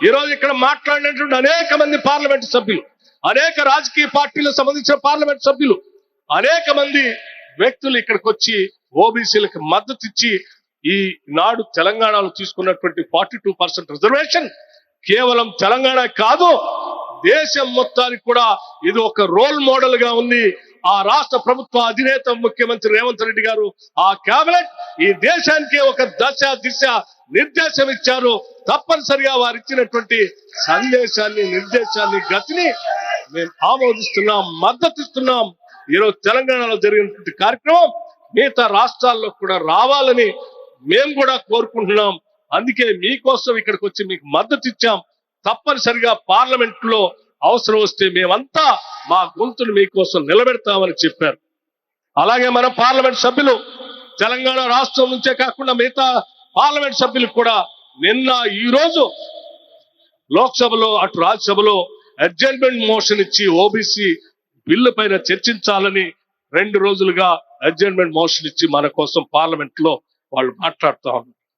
ఈ రోజు ఇక్కడ మాట్లాడినటువంటి అనేక మంది పార్లమెంట్ సభ్యులు, అనేక రాజకీయ పార్టీలకు సంబంధించిన పార్లమెంట్ సభ్యులు, అనేక మంది వ్యక్తులు ఇక్కడికి వచ్చి ఓబీసీలకు మద్దతు ఇచ్చి ఈ నాడు తెలంగాణలో తీసుకున్నటువంటి 42% రిజర్వేషన్ కేవలం తెలంగాణ కాదు, దేశం మొత్తానికి కూడా ఇది ఒక రోల్ మోడల్ గా ఉంది. ఆ రాష్ట్ర ప్రభుత్వ అధినేత ముఖ్యమంత్రి రేవంత్ రెడ్డి గారు, ఆ కేబినెట్ ఈ దేశానికి ఒక దశ దిశ నిర్దేశం ఇచ్చారు. తప్పనిసరిగా వారు ఇచ్చినటువంటి సందేశాన్ని, నిర్దేశాన్ని, గతిని మేము ఆమోదిస్తున్నాం, మద్దతిస్తున్నాం. ఈరోజు తెలంగాణలో జరిగినటువంటి కార్యక్రమం మిగతా రాష్ట్రాల్లో కూడా రావాలని మేము కూడా కోరుకుంటున్నాం. అందుకే మీకోసం ఇక్కడికి వచ్చి మీకు మద్దతు ఇచ్చాం. తప్పనిసరిగా పార్లమెంట్ లో అవసరం వస్తే మేమంతా మా గొంతును మీకోసం నిలబెడతామని చెప్పారు. అలాగే మన పార్లమెంట్ సభ్యులు తెలంగాణ రాష్ట్రం నుంచే కాకుండా మిగతా పార్లమెంట్ సభ్యులు కూడా నిన్న ఈ రోజు లోక్సభలో అటు రాజ్యసభలో అడ్జర్న్మెంట్ మోషన్ ఇచ్చి ఓబీసీ బిల్లు పైన చర్చించాలని 2 రోజులుగా అడ్జర్న్మెంట్ మోషన్ ఇచ్చి మన కోసం పార్లమెంట్ లో వాళ్ళు మాట్లాడుతా ఉన్నారు.